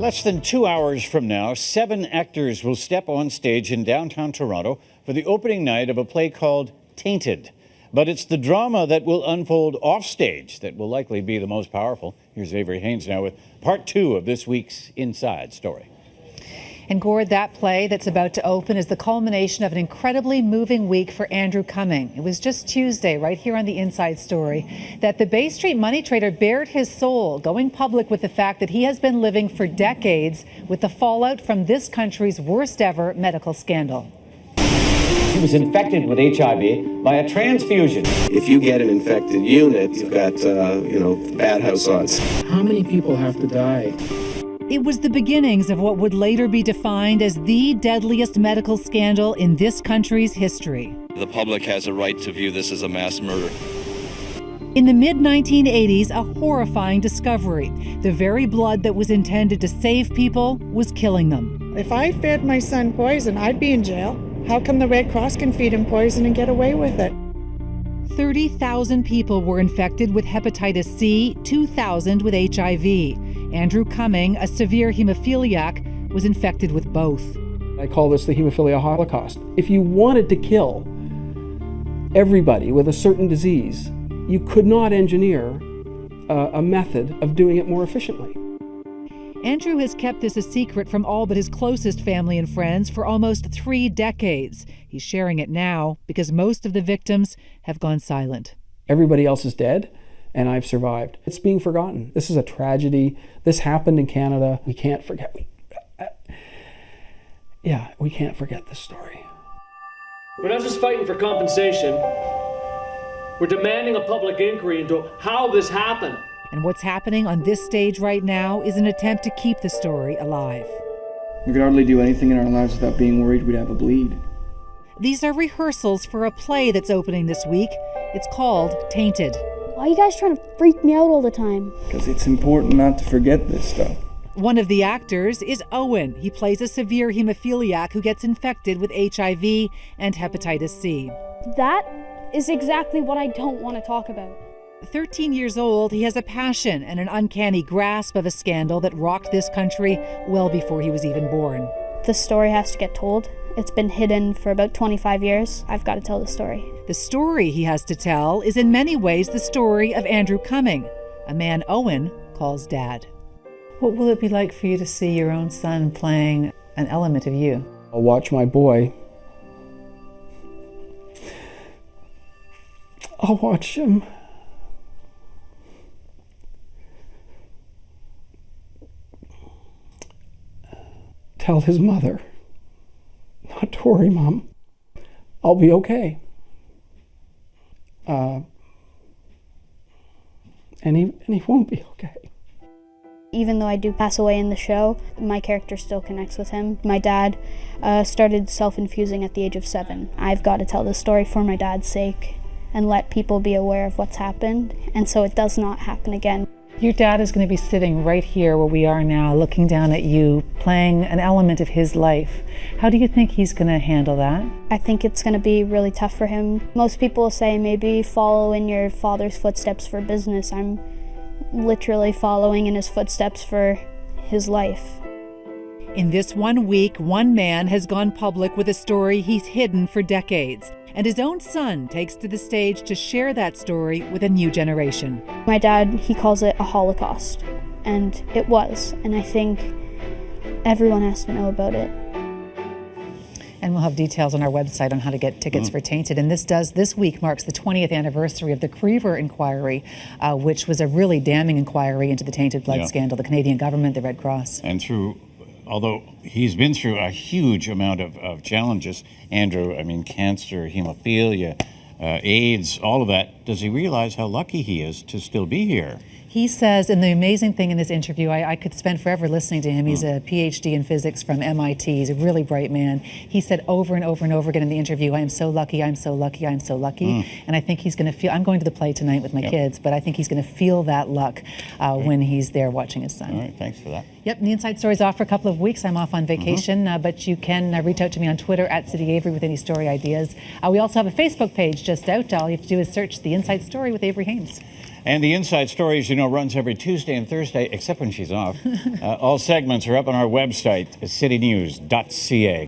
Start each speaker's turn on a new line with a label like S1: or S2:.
S1: Less than 2 hours from now, 7 actors will step on stage in downtown Toronto for the opening night of a play called Tainted. But it's the drama that will unfold offstage that will likely be the most powerful. Here's Avery Haynes now with part 2 of this week's Inside Story.
S2: And Gord, that play that's about to open is the culmination of an incredibly moving week for Andrew Cumming. It was just Tuesday, right here on the Inside Story, that the Bay Street money trader bared his soul, going public with the fact that he has been living for decades with the fallout from this country's worst ever medical scandal.
S3: He was infected with HIV by a transfusion.
S4: If you get an infected unit, you've got, bad house odds.
S5: How many people have to die?
S2: It was the beginnings of what would later be defined as the deadliest medical scandal in this country's history.
S6: The public has a right to view this as a mass murder.
S2: In the mid-1980s, a horrifying discovery. The very blood that was intended to save people was killing them.
S7: If I fed my son poison, I'd be in jail. How come the Red Cross can feed him poison and get away with it?
S2: 30,000 people were infected with hepatitis C, 2,000 with HIV. Andrew Cumming, a severe hemophiliac, was infected with both.
S5: I call this the hemophilia holocaust. If you wanted to kill everybody with a certain disease, you could not engineer a method of doing it more efficiently.
S2: Andrew has kept this a secret from all but his closest family and friends for almost 3 decades. He's sharing it now because most of the victims have gone silent.
S5: Everybody else is dead, and I've survived. It's being forgotten. This is a tragedy. This happened in Canada. We can't forget. We can't forget this story.
S8: We're not just fighting for compensation. We're demanding a public inquiry into how this happened.
S2: And what's happening on this stage right now is an attempt to keep the story alive.
S9: We could hardly do anything in our lives without being worried we'd have a bleed.
S2: These are rehearsals for a play that's opening this week. It's called Tainted.
S10: Why are you guys trying to freak me out all the time?
S9: Because it's important not to forget this stuff.
S2: One of the actors is Owen. He plays a severe hemophiliac who gets infected with HIV and hepatitis C.
S10: That is exactly what I don't want to talk about.
S2: 13 years old, he has a passion and an uncanny grasp of a scandal that rocked this country well before he was even born.
S10: The story has to get told. It's been hidden for about 25 years. I've got to tell the story.
S2: The story he has to tell is in many ways the story of Andrew Cumming, a man Owen calls Dad. What will it be like for you to see your own son playing an element of you?
S5: I'll watch my boy. I'll watch him. Tell his mother, not to worry, Mom. I'll be okay. And he won't be okay.
S10: Even though I do pass away in the show, my character still connects with him. My dad started self-infusing at the age of 7. I've got to tell this story for my dad's sake and let people be aware of what's happened, and so it does not happen again.
S2: Your dad is going to be sitting right here where we are now, looking down at you, playing an element of his life. How do you think he's going to handle that?
S10: I think it's going to be really tough for him. Most people say maybe follow in your father's footsteps for business. I'm literally following in his footsteps for his life.
S2: In this 1 week, one man has gone public with a story he's hidden for decades. And his own son takes to the stage to share that story with a new generation.
S10: My dad, he calls it a holocaust, and it was, and I think everyone has to know about it.
S2: And we'll have details on our website on how to get tickets for Tainted. And this week marks the 20th anniversary of the Creever inquiry, which was a really damning inquiry into the tainted blood scandal, the Canadian government, the Red Cross.
S1: And although he's been through a huge amount of challenges, Andrew, cancer, hemophilia, AIDS, all of that, does he realize how lucky he is to still be here?
S2: He says, and the amazing thing in this interview, I could spend forever listening to him. He's a PhD in physics from MIT. He's a really bright man. He said over and over and over again in the interview, I am so lucky, I'm so lucky, I'm so lucky. And I think he's going to feel, I'm going to the play tonight with my kids, but I think he's going to feel that luck when he's there watching his son.
S1: All right, thanks for that.
S2: Yep, and the Inside Story's off for a couple of weeks. I'm off on vacation, but you can reach out to me on Twitter at City Avery with any story ideas. We also have a Facebook page just out. All you have to do is search The Inside Story with Avery Haynes.
S1: And the Inside Story, as you know, runs every Tuesday and Thursday, except when she's off. All segments are up on our website, citynews.ca.